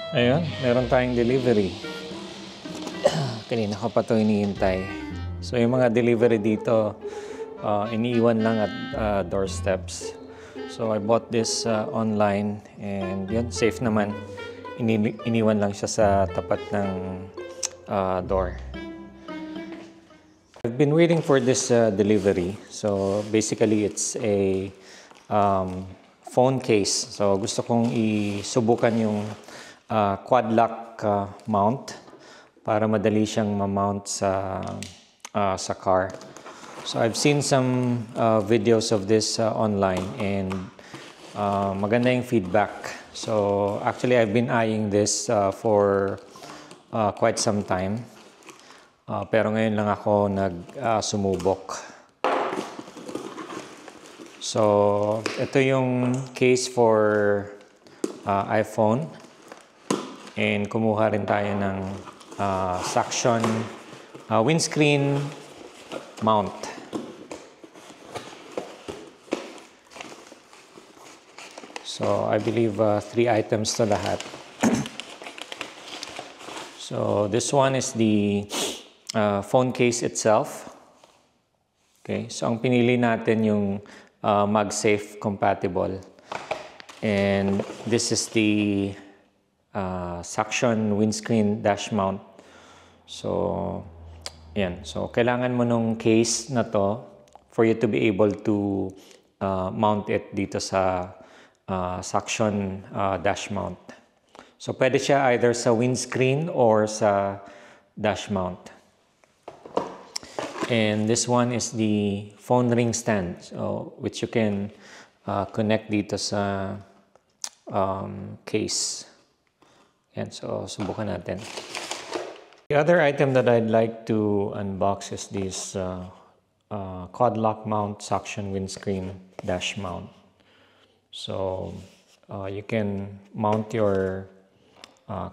Ayun, meron tayong delivery. Kanina ko pa ito hinihintay. So yung mga delivery dito, iniiwan lang at doorsteps. So I bought this online and yun, safe naman. Iniwan lang siya sa tapat ng door. I've been waiting for this delivery. So basically it's a phone case. So gusto kong isubukan yung quad lock mount para madali siyang ma-mount sa car. So I've seen some videos of this online and maganda yung feedback. So actually I've been eyeing this for quite some time. Pero ngayon lang ako sumubok. So ito yung case for iPhone. And kumuha rin tayo ng suction windscreen mount. So I believe 3 items to lahat. So this one is the phone case itself. Okay, so ang pinili natin yung MagSafe compatible. And this is the suction windscreen dash mount. So, yan. So, kailangan mo nung case na to for you to be able to mount it dito sa suction dash mount. So, pwede siya either sa windscreen or sa dash mount. And this one is the phone ring stand, so, which you can connect dito sa case. Yan, so subukan natin. The other item that I'd like to unbox is this quad lock mount suction windscreen dash mount. So you can mount your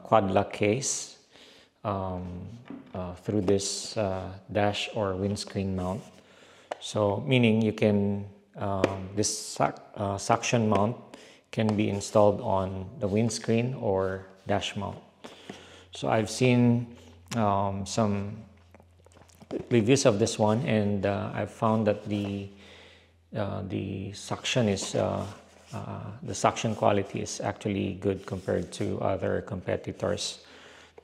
quad lock case through this dash or windscreen mount. So meaning you can this suction mount can be installed on the windscreen or dash mount. So I've seen some reviews of this one, and I've found that the suction is the suction quality is actually good compared to other competitors.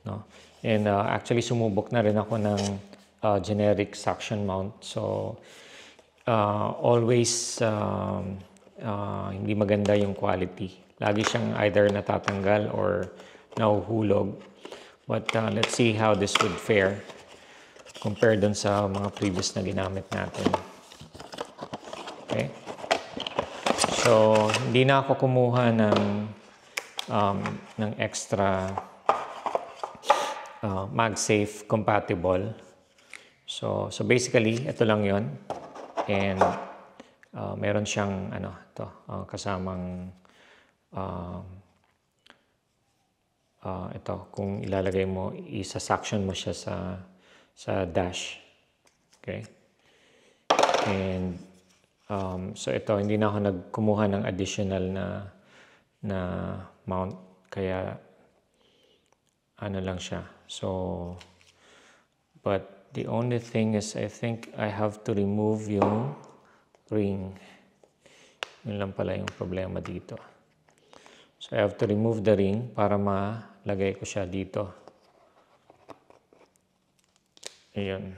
No? And actually sumubok na rin ako ng generic suction mount. So always hindi maganda yung quality. Lagi siyang either natatanggal or nahuhulog. But let's see how this would fare compared dun sa mga previous na ginamit natin. Okay? So, hindi na ako kumuha ng extra MagSafe compatible. So basically, ito lang yon. And meron siyang kasamang ito, kung ilalagay mo, isa-suction mo siya sa dash. Okay? And so ito, hindi na ako nagkumuha ng additional na mount, kaya ano lang siya. So but the only thing is I think I have to remove yung ring. Yun lang pala yung problema dito. So I have to remove the ring para malagay ko siya dito. Ayan.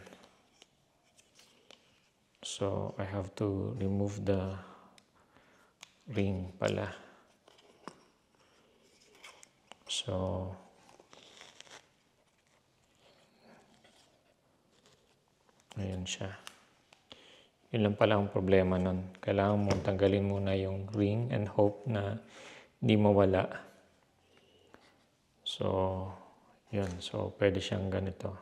So I have to remove the ring pala. So ayan siya. Yun lang pala ang problema nun. Kailangan mong tanggalin muna yung ring and hope na hindi mawala. So, yun. So, pwede siyang ganito.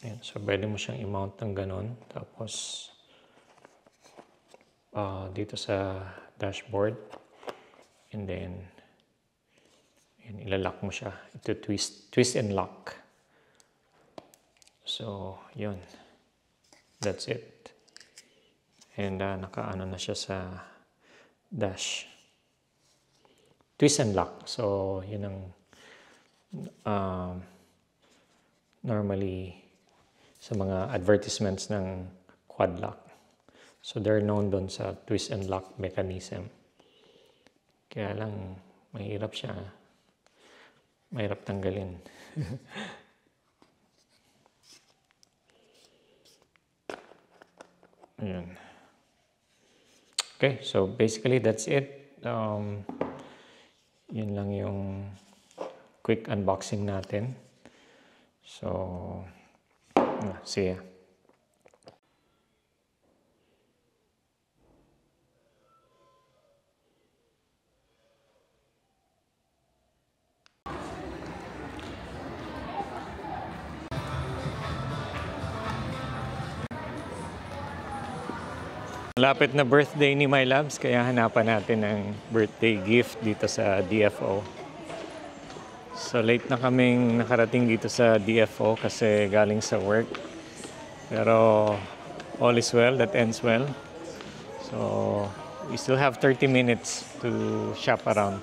Ayan. So, pwede mo siyang i-mount ng ganon. Tapos, dito sa dashboard. And then, ilalock mo siya. Ito twist and lock. So, yun. That's it. And nakaano na siya sa dash. Twist and lock. So, yun ang normally sa mga advertisements ng quad lock. So, they're known doon sa twist and lock mechanism. Kaya lang, mahirap siya. Mahirap tanggalin. Ayan. Okay, so basically that's it. Yun lang yung quick unboxing natin. So, see ya. Malapit na birthday ni My Labs, kaya hanapan natin ng birthday gift dito sa DFO. So late na kaming nakarating dito sa DFO kasi galing sa work. Pero all is well, that ends well. So we still have 30 minutes to shop around.